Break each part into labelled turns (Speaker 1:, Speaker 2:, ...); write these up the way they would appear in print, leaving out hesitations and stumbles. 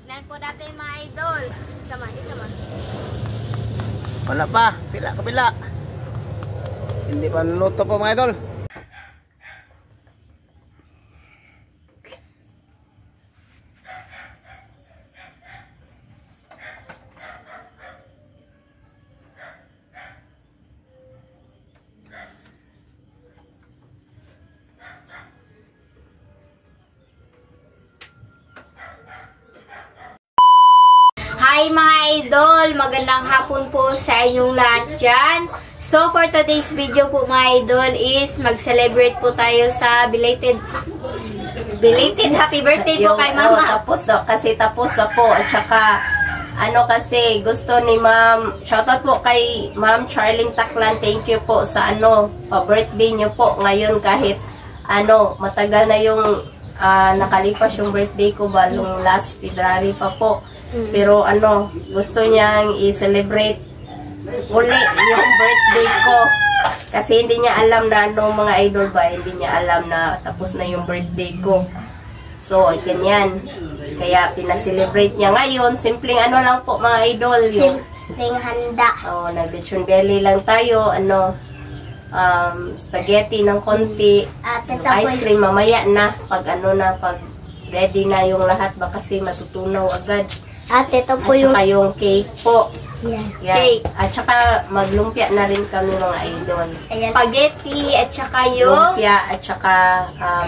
Speaker 1: Tignan po natin mga idol. Sama.
Speaker 2: Wala pa. Pila kapila. Hindi pa naluto po mga idol.
Speaker 1: Hi mga idol! Magandang hapon po sa inyong lahat dyan. So for today's video po mga idol is mag-celebrate po tayo sa belated happy birthday po kay mama.
Speaker 3: Tapos na po at saka kasi gusto ni ma'am, shoutout po kay ma'am Charlene Taclan, thank you po sa birthday niyo po ngayon kahit matagal na yung nakalipas yung birthday ko balong last February pa po. Pero gusto niyang i-celebrate uli yung birthday ko. Kasi hindi niya alam na mga idol ba, hindi niya alam na tapos na yung birthday ko. So, ganyan. Kaya pinaselebrate niya ngayon. Simpleng lang po mga idol.
Speaker 1: Simpleng handa.
Speaker 3: Nag-lechon belly lang tayo. Spaghetti ng konti. Ice cream mamaya na. Pag pag ready na yung lahat ba kasi matutunaw agad.
Speaker 1: At ito po
Speaker 3: yung cake po.
Speaker 1: Yan.
Speaker 3: Cake. At saka maglumpia na rin kami mga idol.
Speaker 1: Ayan. Spaghetti at saka yung
Speaker 3: lumpia at saka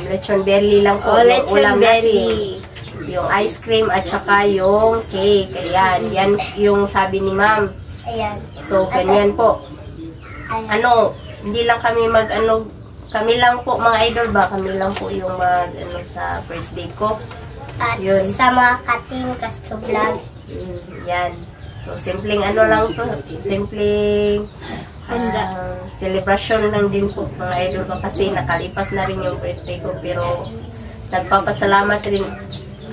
Speaker 3: lechon belly lang po.
Speaker 1: Lechon belly.
Speaker 3: Yung ice cream at saka yung cake. Ayan. Yan yung sabi ni ma'am.
Speaker 1: Ayan.
Speaker 3: So, ganyan po.
Speaker 1: Ayan.
Speaker 3: Hindi lang kami kami lang po mga idol ba? Kami lang po yung sa birthday ko.
Speaker 1: At
Speaker 3: yun.
Speaker 1: Sa mga kating Castro Vlog.
Speaker 3: Yan. So, simpleng lang to. Simpleng celebration lang din po mga idol ko kasi nakalipas na rin yung birthday ko. Pero, nagpapasalamat rin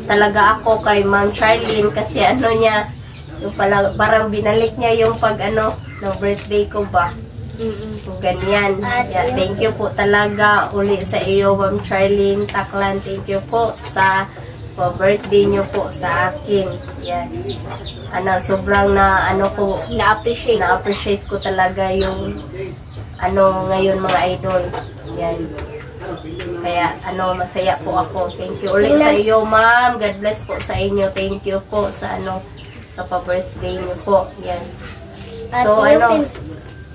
Speaker 3: talaga ako kay Ma'am Charlene kasi niya, yung parang binalik niya yung ng birthday ko ba. Ganyan. Yeah, thank you po talaga uli sa iyo, Ma'am Charlene Taclan. Thank you po sa birthday nyo po sa akin. Yan. Sobrang na-appreciate ko talaga yung ngayon mga idol. Yan. Kaya masaya po ako. Thank you ulit sa iyo, ma'am. God bless po sa inyo. Thank you po sa sa pa-birthday nyo po. Yan. So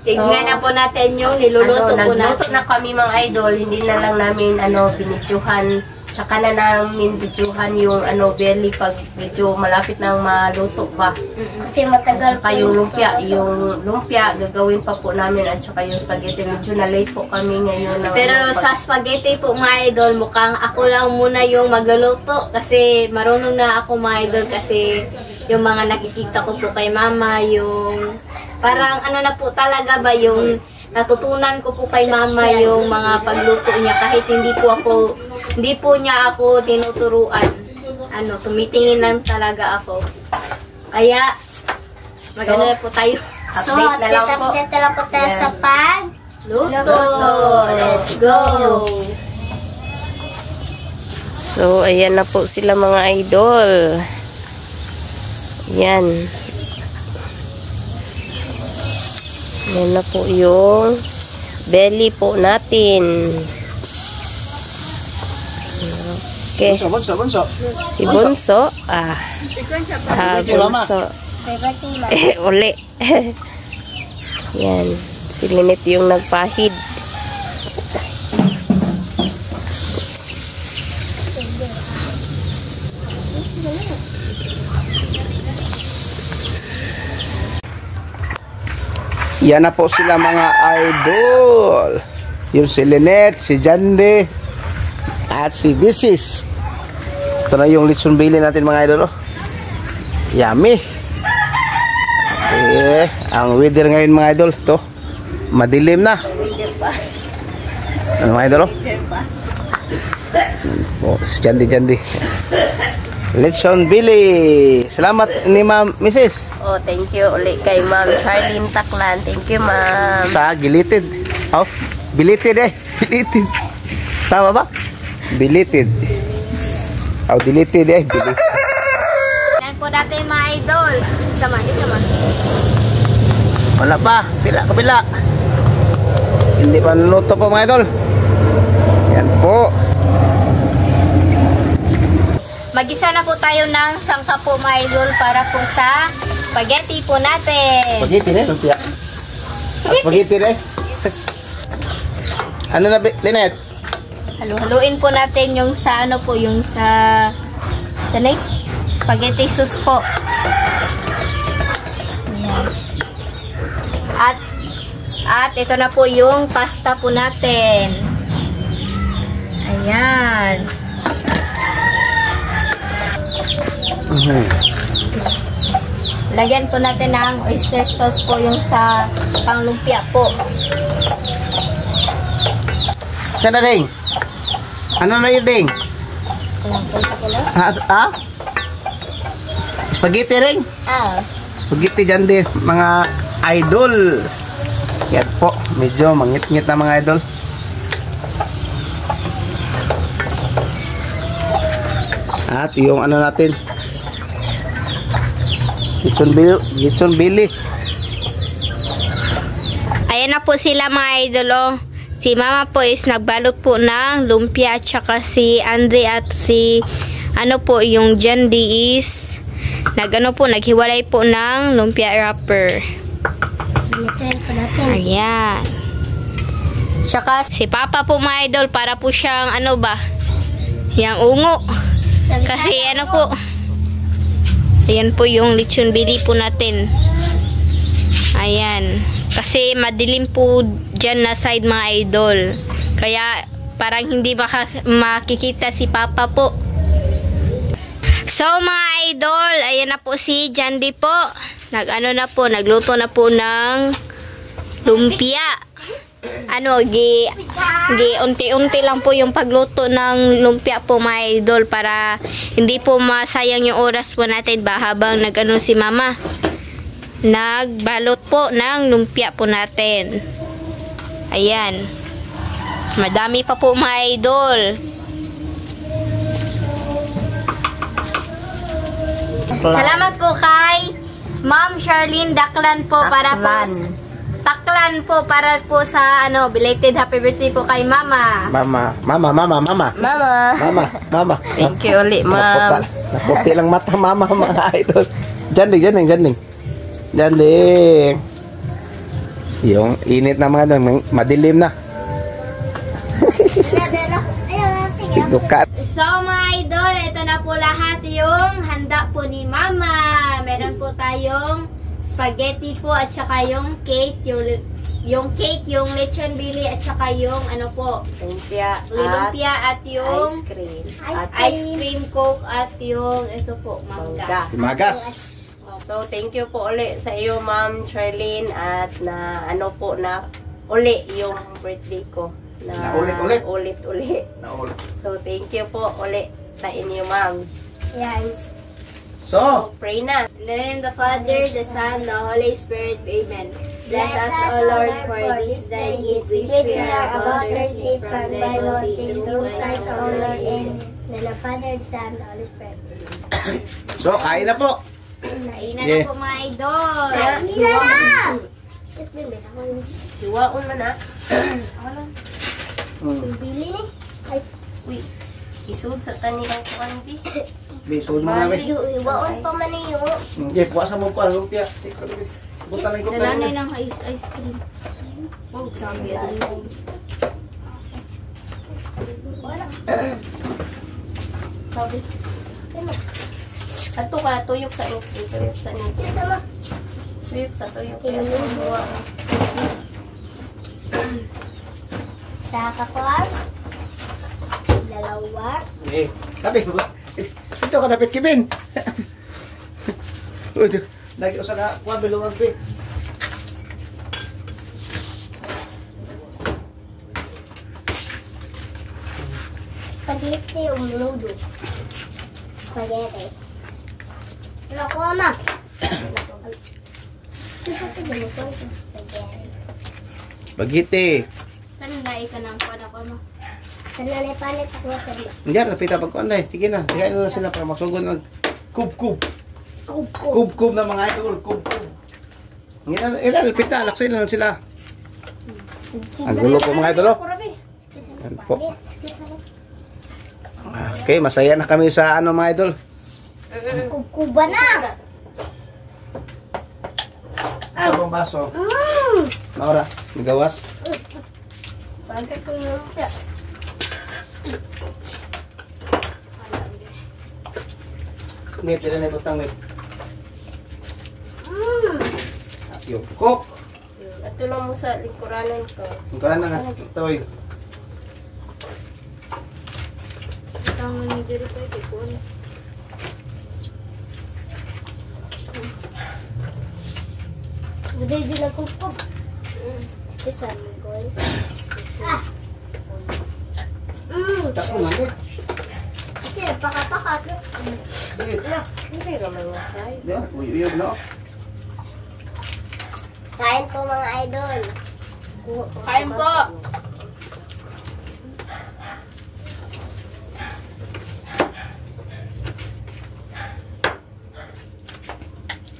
Speaker 1: tignan na po natin yung niluluto po natin.
Speaker 3: Nagluto na kami mga idol. Hindi na lang namin binidyohan. Saka na namin videohan yung belly pag medyo malapit nang maluto pa.
Speaker 1: Kasi matagal
Speaker 3: pa yung lumpia. Yung lumpia, gagawin pa po namin at saka yung spaghetti. Medyo na late po kami ngayon.
Speaker 1: Pero sa spaghetti po mga idol, mukhang ako lang muna yung magluluto. Kasi marunong na ako mga idol kasi yung mga nakikita ko po kay mama, yung parang na po talaga ba yung natutunan ko po kay mama yung mga pagluto niya kahit hindi po niya ako tinuturuan. Tumitingin lang talaga ako. Kaya, maganda na po tayo.
Speaker 3: Update na lang po.
Speaker 1: Update na lang po tayo sa pagluto. Let's go!
Speaker 3: So, ayan na po sila mga idol. Yan. Yan na po yung belly po natin. Okay.
Speaker 2: Bunso.
Speaker 3: Si Bunso. Bunso. Uli. Yan. Si Linet yung nagpahid.
Speaker 2: Yan na po sila mga idol. Yung si Linet, si Jande, at si Bisis. Ito na yung lechon belly natin mga idol. Yummy. Okay. Ang weather ngayon mga idol. Ito. Madilim na. Ano mga idol? Si Jande. Lechon belly. Salamat ni Ma'am Mrs.
Speaker 3: Thank you ulit kay Ma'am Charlene Taclan. Thank you, Ma'am.
Speaker 2: Sa gilited. Belated Belated. Tama ba? Belated. Deleted belated.
Speaker 1: Yan natin mga idol. Sama.
Speaker 2: Wala pa. Kabila. Hindi pa naluto po mga idol. Yan po.
Speaker 1: Magisa na po tayo ng sangka po mga idol para po sa spaghetti po natin.
Speaker 2: Spaghetti na, lumpia. Spaghetti na. Ano na, Lynette?
Speaker 1: Haluin po natin yung sa ano po, yung sa spaghetti sauce po. Ayan. At ito na po yung pasta po natin. Ayan. Lagyan po natin ng oyster sauce po yung sa panglumpia po.
Speaker 2: Siya na, Ding. Ano na yun, Ding? Spaghetti ring. Spaghetti dyan din, mga idol. Yan po, medyo mangit-ngit na mga idol. At yung ano natin, Gitson Billy.
Speaker 1: Ayan na po sila mga idol, oh. Si Mama po is nagbalot po ng lumpia at saka si Andre at si ano po yung Jandy is naghiwalay po ng lumpia wrapper. Ayan. Tsaka si Papa po mga idol para po siyang ano ba? Yang ungo. Kasi ano po. Ayan po yung lechon bili po natin. Ayan. Kasi madilim po dyan na side mga idol. Kaya parang hindi makikita si Papa po. So mga idol, ayan na po si Jandy po. Nagluto na po ng lumpia. Unti-unti lang po yung pagluto ng lumpia po mga idol para hindi po masayang yung oras po natin ba habang si Mama. Nagbalot po ng lumpia po natin. Ayan. Madami pa po mga idol. Salamat po kay Ma'am Charlene Daklan po para po Taklan po para po sa belated happy birthday po kay Mama.
Speaker 2: Mama.
Speaker 3: Thank you ulit, Ma'am.
Speaker 2: Naputi lang mata Mama mga idol. Janding. Yung init na mga doon, madilim na. Dukat.
Speaker 1: So mga idol, ito na po lahat yung handa po ni Mama. Meron po tayong spaghetti po at saka yung cake, yung lechon bili at saka yung lumpia at yung ice cream coke at yung ito po, mangga.
Speaker 2: Magas.
Speaker 3: So, thank you po ulit sa iyo, Ma'am Charlene, at na uli yung birthday ko. Ulit. So, thank you po ulit sa inyo, Ma'am.
Speaker 1: Yes.
Speaker 3: So, pray na.
Speaker 1: In the name of the Father, the Son, the Holy Spirit. Amen. Bless us, O Lord, for this thy gift which we are about to receive from thy bounty through Christ our Lord. Amen. In the Father, the Son, the Holy Spirit.
Speaker 2: So, kain na po.
Speaker 1: Kainan na po mga idol.
Speaker 3: Kainan na! Hiwaon na na.
Speaker 1: Ako lang. Bili ni. Ay,
Speaker 3: uy. Isud sa tani ang kuwanti.
Speaker 2: Bisod mo namin.
Speaker 1: Hiwaon pa man niyo.
Speaker 2: Okay, puwasa mo po ang lumpia. Buta lang ko.
Speaker 1: Nalanay ng ice cream.
Speaker 3: Oh, grabe yan.
Speaker 1: Sabi.
Speaker 3: Ato ka, tuyok sa inyo. Tuyok sa tuyok.
Speaker 1: Sa kakuan. Dalawa.
Speaker 2: Eh, tabi. Ito ka dapat kibin. Lagi ko sa kuwan bilungan ko.
Speaker 1: Spaghetti o menudo. Spaghetti. Wala ko na.
Speaker 2: Spaghetti.
Speaker 1: Saan na ka ng kuwan ako mo? Saan na ipalit ako sa iyo?
Speaker 2: Diyan, napita pagkuhan dahil. Sige na, higain na sila para masugod ng kub-kub. Kub-kub na mga idol. Kub-kub. Ilan, pita. Laksa ilan sila. Ang gulo po mga idol. Yan po. Okay, masaya na kami sa ano mga idol.
Speaker 1: Kuba na!
Speaker 2: Sa bang baso. Maura, magawas.
Speaker 1: Bantay ko yung lupa.
Speaker 2: Ngit, ilan na itong ngit. Yung cook.
Speaker 3: At tulong mo sa lingkuranan ko.
Speaker 2: Ang kalan na nga. Ito eh.
Speaker 1: Tangan ni diri pa ito ko. Udah di lagu pop. Bisa menggol.
Speaker 2: Tak mo ngit.
Speaker 1: Sige, paka-paka.
Speaker 3: Hindi naman masay.
Speaker 2: Diyan, uyuyog na.
Speaker 1: Kain po mga idol. Kain po.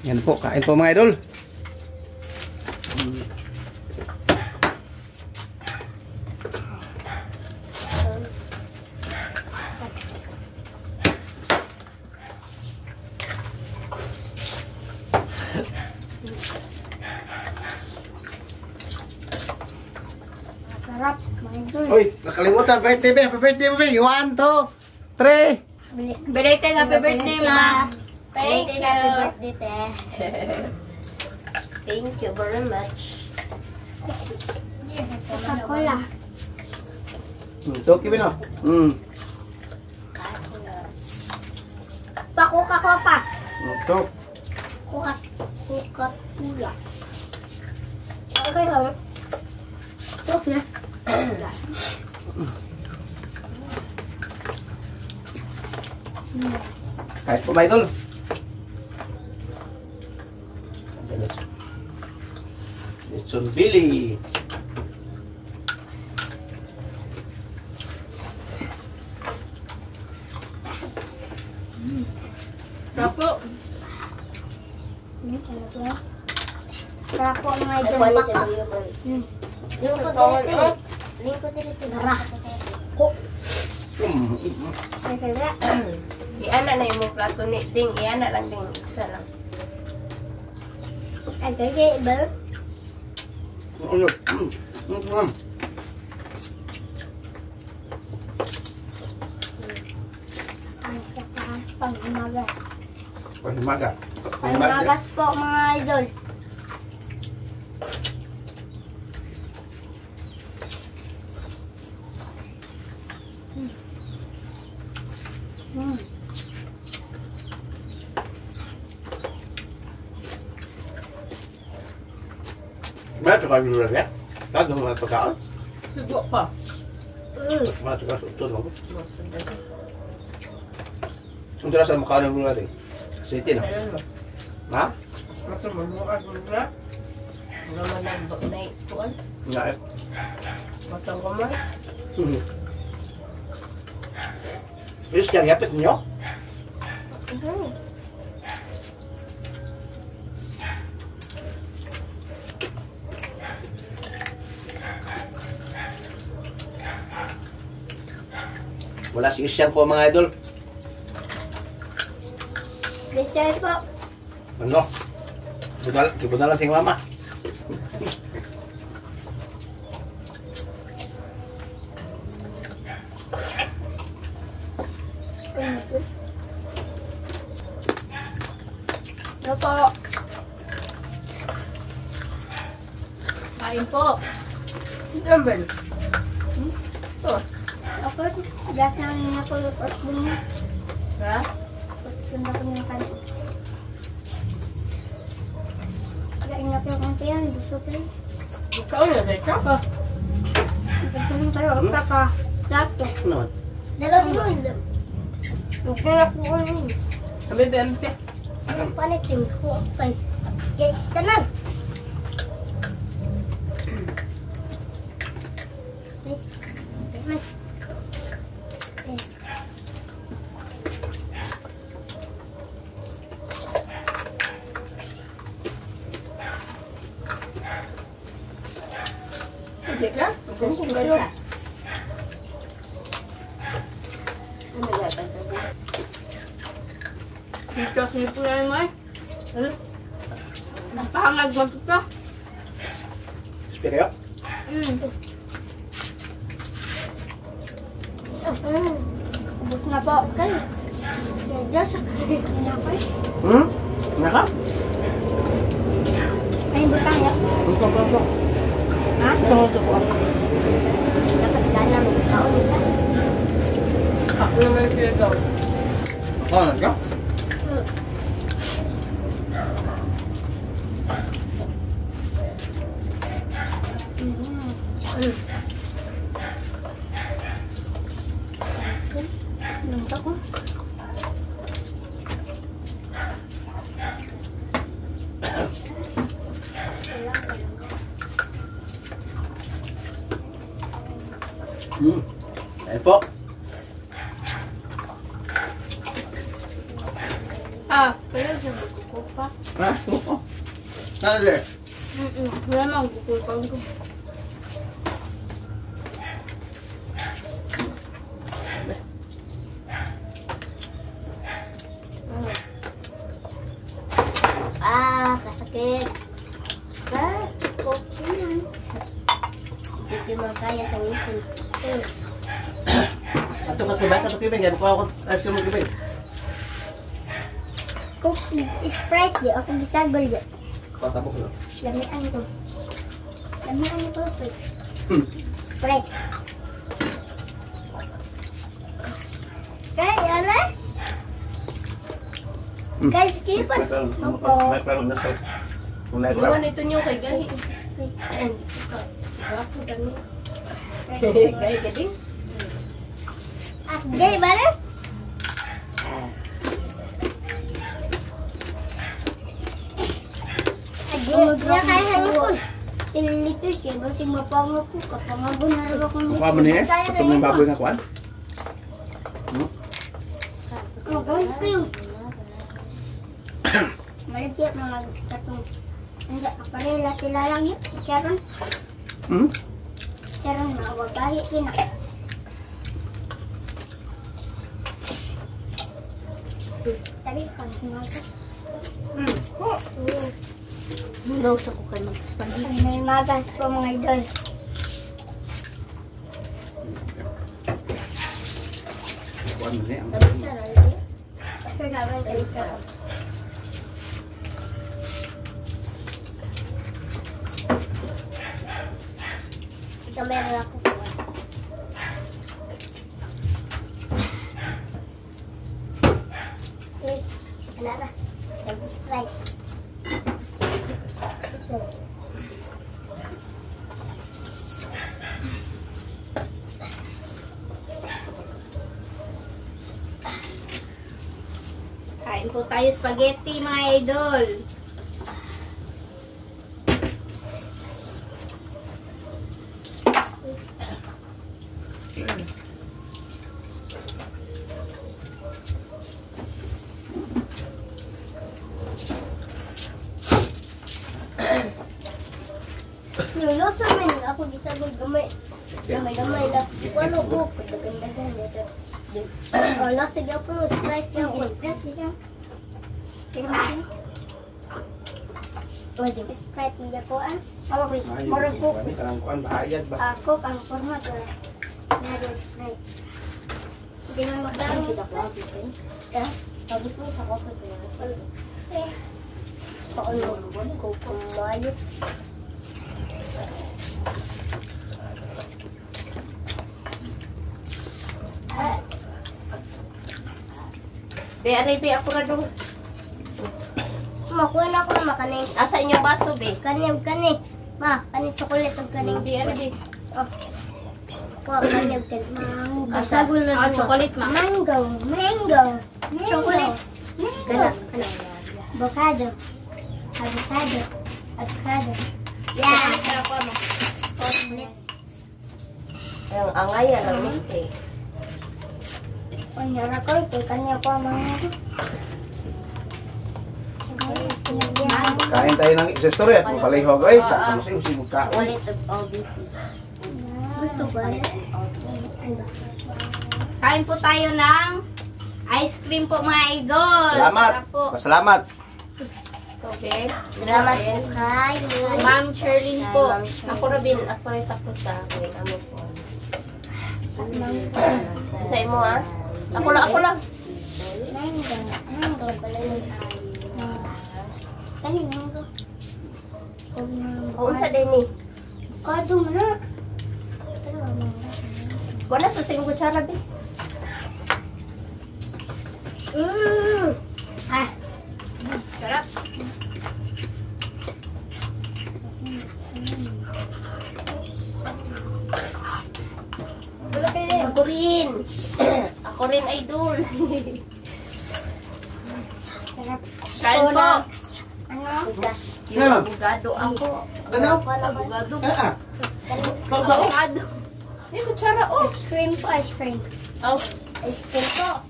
Speaker 2: Yan po, kain po mga idol.
Speaker 1: Sarap, mga idol.
Speaker 2: Uy, nakalimutan. Birthday ba? Happy birthday mo ba? 1, 2, 3.
Speaker 1: Belated happy birthday, ma.
Speaker 3: Thank
Speaker 1: Belated
Speaker 3: you.
Speaker 1: happy birthday, te.
Speaker 3: Thank you very much.
Speaker 1: Coca-Cola.
Speaker 2: Ito, kibin o.
Speaker 1: Pa Coca-Cola pa.
Speaker 2: Ito.
Speaker 1: Coca-Cola. Okay, ka. Stop ya.
Speaker 2: Kahit po mga idol. Lechon Billy.
Speaker 1: Rapo. Ini talaga. Rapo mga idol. Baka. Lingko dito. Dara. Ko. Kaya.
Speaker 3: Iana na yung mga plato ni Ding. Iana lang Ding. Isa lang.
Speaker 1: Ay, kaya ba? Pang-umagas.
Speaker 2: Pag-umaga.
Speaker 1: Pang-umagas po mga idol.
Speaker 2: Meron ka yung revya? Kado mga pagkaon?
Speaker 3: Sugo pa.
Speaker 2: Meron ka ito lang. Ang tira sa makaon ng mga rin. City na. Ha?
Speaker 3: Ito manuan mo na. Naman na ituan.
Speaker 2: Nga eh.
Speaker 3: Matang kamay.
Speaker 2: Bilis kaya yapit ninyo? Wala si Isyang po mga idol.
Speaker 1: Pleasure po.
Speaker 2: Ano? Kibudal lang sing mama.
Speaker 1: Ano po? Kain po.
Speaker 3: Gambel.
Speaker 1: Ako, gas na rin ako lutot mo.
Speaker 3: Ha?
Speaker 1: Ganda ko ng kanin. Kain na po yung tiyan, gusto ko yun.
Speaker 3: Ikaw na dito?
Speaker 1: Pagkain kayo, ang kaka. Lato.
Speaker 2: Ano?
Speaker 1: Dalaw mo yun. Magkira ko ko yun.
Speaker 3: Kami bempe.
Speaker 1: Panitin ko. Okay. Guys, tanan.
Speaker 3: Hindi ka? Gusto ka. Ano yata sabi?
Speaker 1: Dito, sinipo na mo eh. Napahangag mo ito.
Speaker 2: Pero
Speaker 1: Ubus na po. Kaya. Diyan sa pinapay.
Speaker 2: Naka?
Speaker 1: Ay, butang ya.
Speaker 2: Ito.
Speaker 1: Ha?
Speaker 2: Ito.
Speaker 1: Dapat gana mo sa kaon isa.
Speaker 3: Ako naman siya ikaw.
Speaker 2: Oh, naka?
Speaker 1: Nungsa ko.
Speaker 2: Ayan po.
Speaker 1: Pero siya magkukupa.
Speaker 2: Oo. Saan na
Speaker 1: Wala mang kukupa ko. Kasakit. Okay. Hindi mo kaya sa ngipin.
Speaker 2: Ato ka kibay. Ganyan po ako. Ayos ka mo kibay.
Speaker 1: Coke Sprite di ako bisagol di.
Speaker 2: Patapos na.
Speaker 1: Lamian ko. Lamian ko po. Sprite. Kaya na? Guys, kipan. Opo.
Speaker 2: May klaro na sa. Kung may klaro.
Speaker 3: Iwan ito niyo kay Gahi. Ay, hindi ka. Sigapo kami. Gahi ka din.
Speaker 1: Jay, mana? Dia kaya handphone. Tinilipis kaya ba si mapango ko kapangago na rin ako nito.
Speaker 2: Mukha mo niya eh. Ito mo yung baboy nga kuhan.
Speaker 1: Gawin ko yun. Maligyan mga katong. Hindi, aparela sila lang yun. Si Sharon. Sharon na wagahi kina. Tari, pag-himaga. Hulog sa ko kayo mag-spaghetti. May magas po mga idol.
Speaker 2: Kuhan mo niya.
Speaker 1: Kabisar, alay. Kagawin kabisar. Ito meron ako. Wala na. Nag-strike. Kain po tayo spaghetti mga idol. Niluso man ako bisagol gamay. Gamay lang. Walo ko dagan-dagan dito. Ala sige po Sprite niya ko. Sprite niya. Tingnan. Oh, di Sprite niya ko an. Awa ko. Murag ko.
Speaker 2: Karang kuhan bahayad ba?
Speaker 1: Ako ang format ko. Nado Sprite. Hindi man magdaro sa ko. Ya, sabi ko sa ko ko. Eh. Paano ko kumayo.
Speaker 3: Be, aray, be, ako na doon.
Speaker 1: Makuha na ako na makaning.
Speaker 3: Asa inyong baso, be?
Speaker 1: Kani. Ma, kani chocolate ang kaning.
Speaker 3: Be, aray, be.
Speaker 1: Oh. Kuha kani ang kaning. Mango. Asagol na
Speaker 3: chocolate, ma.
Speaker 1: Mango. Chocolate. Kana. Avocado. Yeah.
Speaker 3: Ako, ma.
Speaker 1: Chocolate.
Speaker 3: Ang angaya ng milk, eh.
Speaker 1: Panyara ko, kanya ko ang mga.
Speaker 2: Kain tayo ng isa story at palihog. Ay, saan mo siya si mukha.
Speaker 1: Chocolate of OBP. Kain po tayo ng ice cream po mga idol.
Speaker 2: Salamat.
Speaker 1: Sarap po.
Speaker 2: Salamat.
Speaker 1: Okay.
Speaker 3: Salamat po kayo.
Speaker 1: Ma'am Sherlyn po.
Speaker 3: Ako Robin, ako ay tapos sa akin. Ano po? Sa imo ha? Ako lang. Unsa din ni?
Speaker 1: Kado mo na.
Speaker 3: Wala sa sing kutsara be.
Speaker 1: Sarap.
Speaker 3: Ako rin. Ako rin idol.
Speaker 1: Kain po.
Speaker 3: Yung abogado ako.
Speaker 2: Ano?
Speaker 3: Abogado.
Speaker 1: Avocado.
Speaker 3: Yung kutsara oh.
Speaker 1: Ice cream po, ice cream.
Speaker 3: Oh.
Speaker 1: Ice cream po.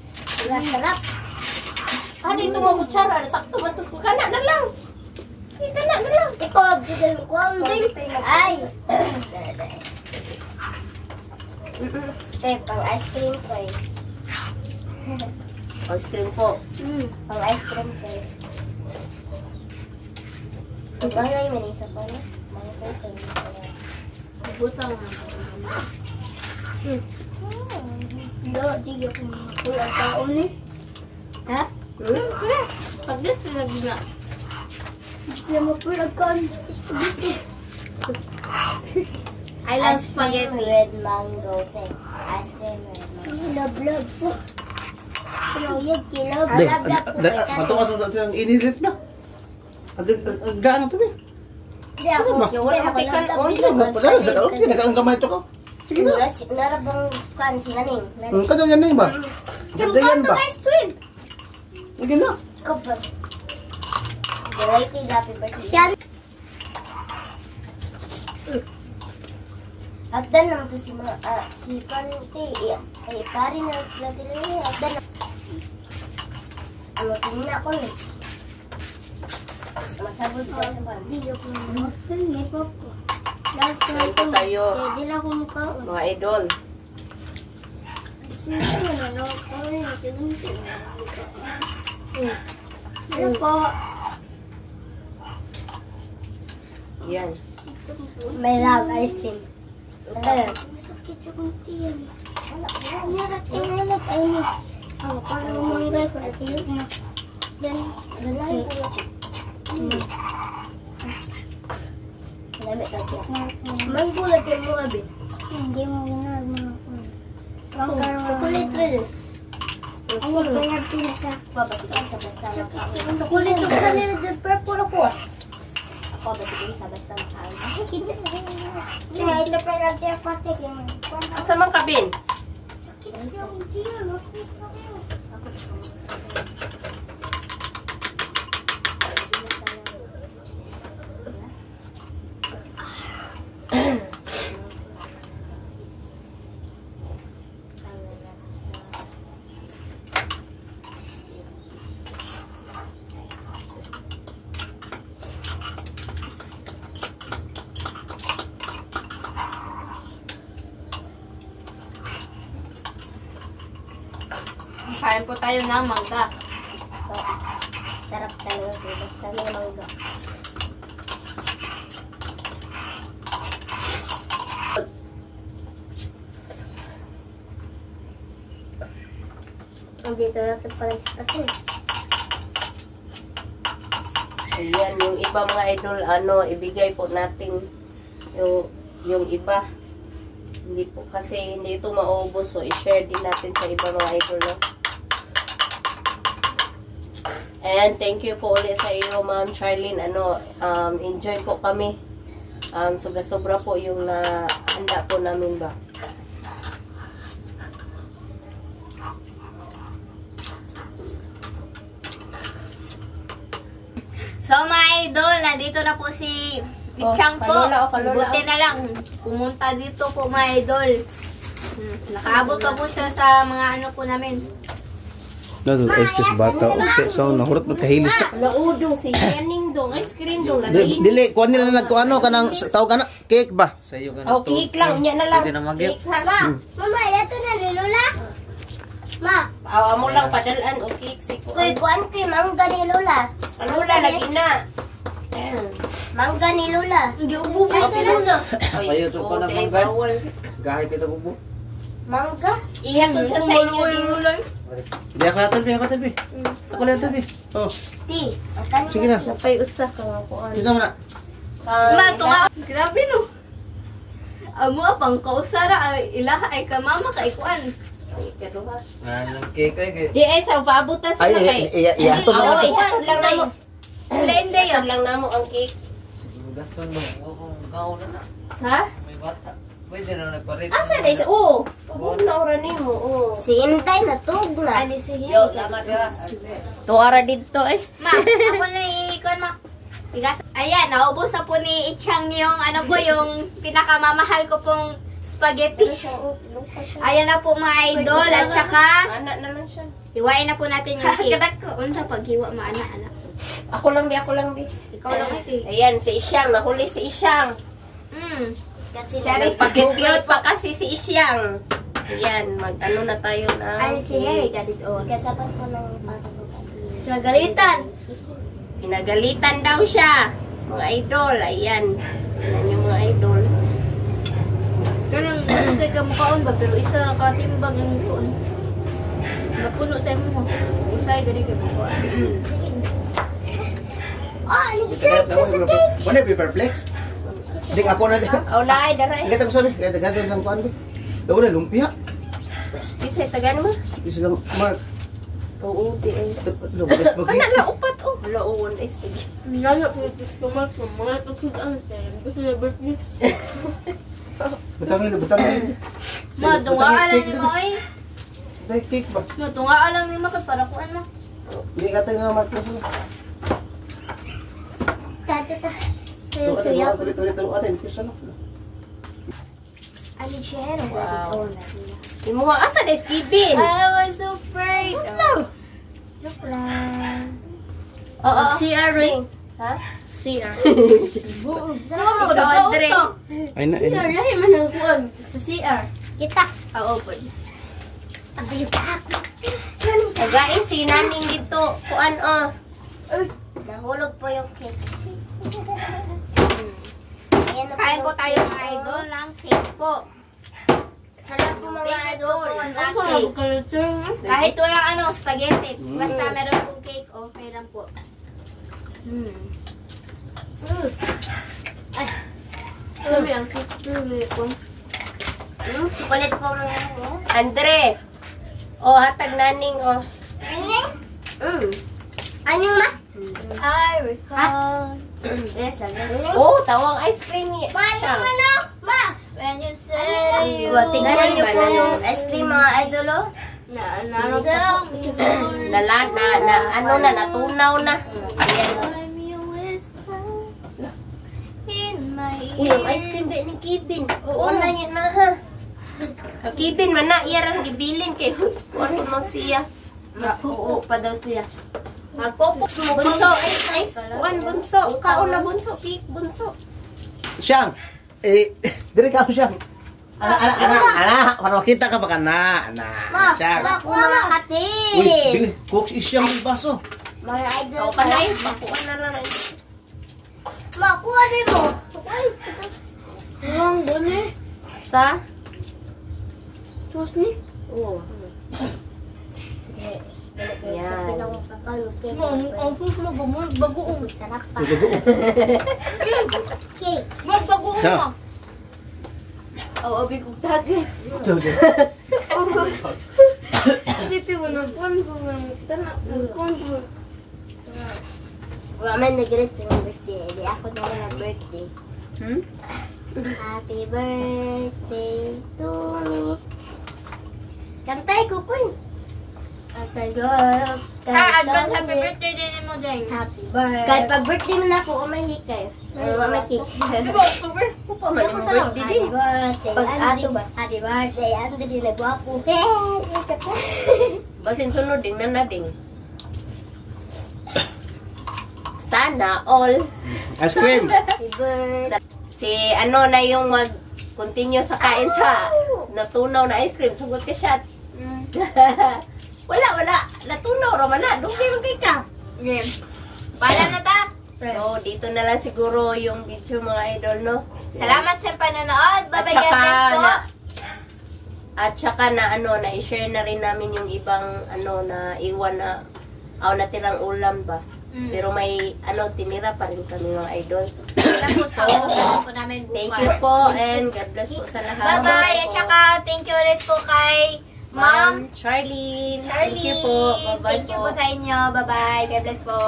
Speaker 1: Sarap.
Speaker 3: Ano ito mo kutsara? Sakto matos ko kana na lang. Kana na lang.
Speaker 1: Ikaw, bigyan ko ang ding. Ay. Pang ice cream ko eh.
Speaker 3: Ice cream po.
Speaker 1: Pang ice cream ko eh. Bagay man isa pa na.
Speaker 3: Butang.
Speaker 1: Sige ko. Kung ang taon ni. Ha?
Speaker 3: Sige. Pagdit pinagina.
Speaker 1: Sila mo po nagkaan spaghetti. I love spaghetti. With mango thing. Ice cream with mango. Love po. Kilawag, kilawag.
Speaker 2: Mato ang inilit na. Ang gaano to, eh.
Speaker 1: Hindi ako.
Speaker 3: Yung wala matikan. Oh,
Speaker 2: Nagkaang kamay to ko. Sige na.
Speaker 1: Narabang kan si Naning.
Speaker 2: Kanya yan na ba? Ganda yan ba?
Speaker 1: Ice cream.
Speaker 2: Sige na.
Speaker 1: Kapag. Variety, happy birthday. Yan. Agdan naman to si mga, si Kanti, ay pari na sila tinili, agdan na. Ano, tingin ako eh. Masabot ka sa pan. Hindi ako naman. May pop ko. Last
Speaker 3: Kain po tayo.
Speaker 1: Hindi na ako mukha.
Speaker 3: Mga idol.
Speaker 1: Sino na, no? Ay, sige. Ano po?
Speaker 3: Yan.
Speaker 1: May love ice cream. Sakit sa kuntiyan. Inalat, ay ni. Ako, parang umanggay ko. At ilip na. Yan. Lalay ko. Lamit na siya. Manggulat yung mga bit. Hindi mo ginag mga kulit rin. Ano ba yung pinaka? Babasikin sa basta makain. Kulit yung kanila dyan. Purple ako. Ako babasikin sa basta makain. Kaya ito pa yung natin patik.
Speaker 3: Asa man kabin?
Speaker 1: Sakit yung diyan.
Speaker 3: Kain po tayo ng mangga.
Speaker 1: Sarap talaga. Basta may mangga. Ang dito natin pala sa atin.
Speaker 3: Ayan, yung iba mga idol, ibigay po natin yung iba. Hindi po, kasi hindi ito maubos, so i-share din natin sa iba mga idol, no? And thank you po ulit sa iyo, Ma'am Charlene. Enjoy po kami. Sobra-sobra po yung handa po namin ba.
Speaker 1: So mga idol, nandito na po si Pichang po.
Speaker 3: Kalula.
Speaker 1: Buti na lang. Pumunta dito po mga idol. Nakaabot pa po siya sa mga ano po namin.
Speaker 2: Nado estes bata. Okay, so nahurot magkahilis na.
Speaker 3: Laudong si Yaning dong, ice cream dong,
Speaker 2: Dili, kuha nila nagkuano kanang tawag kana cake ba?
Speaker 4: Sa'yo ka
Speaker 3: Oh, cake lang, niya na lang.
Speaker 4: Pwede na magyap.
Speaker 3: Cake lang.
Speaker 1: Mama, yato na ni Lola. Ma,
Speaker 3: Awa mo lang padalaan o cake si
Speaker 1: kuy kuan kay mangga ni Lola.
Speaker 3: Ano na, lagi na.
Speaker 1: Mangga ni Lola. Hindi ubo pa si Lola.
Speaker 4: Kayo to ko ng mangga. Gahay kita bubo.
Speaker 1: Mangga?
Speaker 3: Ihatod sa inyo din.
Speaker 2: Di ako tabi, ako tabi. Ako lang tabi. Oh,
Speaker 1: Ti, ang kanin.
Speaker 2: sige na.
Speaker 3: Napay usa ka nga kuan.
Speaker 2: Bisa mo na.
Speaker 1: Ma, tunga. Grabe no. Amo pang kausara ay ilaha ay ka mama kay kuan.
Speaker 4: Ang cake ay kay.
Speaker 3: Di ay sa paabot na sila kay.
Speaker 2: Iyato
Speaker 3: Oo,
Speaker 2: na.
Speaker 3: ihatod lang namo.
Speaker 1: Hindi
Speaker 3: Ihatod lang namo ang cake.
Speaker 4: Gason mo. Gaon na.
Speaker 3: Ha?
Speaker 4: May bata. Pwede na nagparit.
Speaker 3: Asa na isa? Oo. Pagod na oras nimo. Oo.
Speaker 1: Si Intay natug na. Ani si
Speaker 3: Yo, lamat ka. Tuara dito eh.
Speaker 1: Ma, ako na ikon ma. Bigas. Ayan, naubos na po ni Ichang yung ano po yung pinakamamahal ko pong spaghetti. Ayan na po mga idol at saka
Speaker 3: Anak na lang siya.
Speaker 1: hiwain na po natin yung cake. Unsa paghiwa maana-ana.
Speaker 3: Ako lang bi.
Speaker 1: Ikaw lang ito.
Speaker 3: Ayan, si Isyang. Nahuli si Isyang.
Speaker 1: Kasi
Speaker 3: Nagpag-cute pa kasi si Isyang. Ayan, mag-ano na tayo na.
Speaker 1: Ay, si Harry galit on. Kasapat ko ng Nagalitan.
Speaker 3: Pinagalitan daw siya. Mga idol, ayan. Ayan yung mga idol.
Speaker 1: Ganun, kay kamukaon ba? Pero isa na katimbang yung doon. Napuno sa mo. Usay, ganun kay kamukaon. Oh,
Speaker 2: Wala paperflex. Ding ako na din.
Speaker 3: Oh, naay, daray.
Speaker 2: Gatang sorry, gatang sang kuan ba. Daw na lumpia.
Speaker 3: Bisay, tagan mo.
Speaker 2: Isa lang mark.
Speaker 3: Oo, di ay.
Speaker 2: Lumpia
Speaker 3: Ano na, upat oh. Laon, ay spaghetti.
Speaker 1: Nala ko ito sa mga tusudan tayo. Gusto na birthday.
Speaker 2: Butangin.
Speaker 1: Ma, tungaan lang ni mo ay.
Speaker 2: Dai cake ba?
Speaker 1: Ma, tungaan lang ni mo kay para kuan mo.
Speaker 2: Di gatay nga mark.
Speaker 1: Tata.
Speaker 2: Suya. Ulit orange kasi ano.
Speaker 1: Ali share.
Speaker 3: Wow. Yung mga asa na skibin.
Speaker 1: I was so afraid. No. Joke lang.
Speaker 3: Oo.
Speaker 1: CR ring.
Speaker 3: Ha?
Speaker 1: CR.
Speaker 3: Ikaw, Andre.
Speaker 2: Ay na.
Speaker 1: CR, lahi man ang kuan sa CR. Kita. Open.
Speaker 3: Tagain si naning dito. Kuan oh.
Speaker 1: Nahulog po yung cake. Kain po tayo mga idol ng cake po. Sarap po mga idol ng cake. Kahit walang ano, spaghetti. Basta meron pong cake, okay lang po. Ay. Sabi ang cake. Chocolate po mga idol.
Speaker 3: Andre. Oh, hatag naning oh.
Speaker 1: Anyong ma? I recall. Yes,
Speaker 3: Oh, tawang ice cream niya.
Speaker 1: Paano ano? Ma! When you say you tingnan niyo po yung ice cream mga idol oh.
Speaker 3: Ano na, natunaw na. Ayan. Uy, yung ice cream ba ni Kibin? Oo na niya na ha. Kakibin man na, iyarang gibilin kay ano mo siya.
Speaker 1: Oo pa daw siya.
Speaker 3: Magpopo. Bunso, ice. Kuan, bunso. Kaon na bunso, cake, bunso.
Speaker 2: Siyang. Dire ka siyang. Ana, para makita ka baka na. Siyang.
Speaker 1: Makuha mga kati.
Speaker 2: Uy, bili. Cooks is siyang yung baso.
Speaker 1: Mga idol.
Speaker 3: Ikaw pa na yun, pakuan na lang.
Speaker 1: Makuha din mo. Ay, ito. Ang dami.
Speaker 3: Sa?
Speaker 1: Sus ni.
Speaker 3: Oo. Yan.
Speaker 1: Ang sus mo bagoong. Sarap pa. Cake. Magbagoong
Speaker 2: Siya.
Speaker 1: mo. Oo, abi kong tagay. Dito mo na pon ko ng tanak ng konto. Ramen nag-greet sa birthday. Di ako na wala birthday. Happy birthday to me. Kantay ko po yun. Advance happy birthday din mo dyan. Happy birthday. Kahit pag birthday mo na ako, umahi kayo. May cake. Di ba, October?
Speaker 3: Pupa man yung birthday din.
Speaker 1: Happy birthday. Pag ato ba? Happy birthday. Ando din nagwapo.
Speaker 3: Basin sunod ding na ding. Sana all.
Speaker 2: Ice cream.
Speaker 1: Happy birthday.
Speaker 3: Si ano na yung mag-continue sa kain sa natunaw na ice cream. Sagot ka siya. Wala. Natunaw raman na. Dugay mo kay ka.
Speaker 1: Okay. Pala na ta.
Speaker 3: So, dito na lang siguro yung video mga idol, no?
Speaker 1: Salamat sa panonood.
Speaker 3: At
Speaker 1: Bye-bye
Speaker 3: saka
Speaker 1: guys po.
Speaker 3: At saka na ano, na i-share na rin namin yung ibang ano na iwan na natirang ulam ba. Pero may ano, tinira pa rin kami mga idol.
Speaker 1: Salamat po sa po namin bukas.
Speaker 3: Thank you po and God bless po sa lahat.
Speaker 1: Bye-bye. At saka thank you ulit po kay Ma'am
Speaker 3: Charlene.
Speaker 1: Charlie.
Speaker 3: Thank you po. Bye-bye
Speaker 1: Thank you po sa inyo. Bye-bye. God bless po.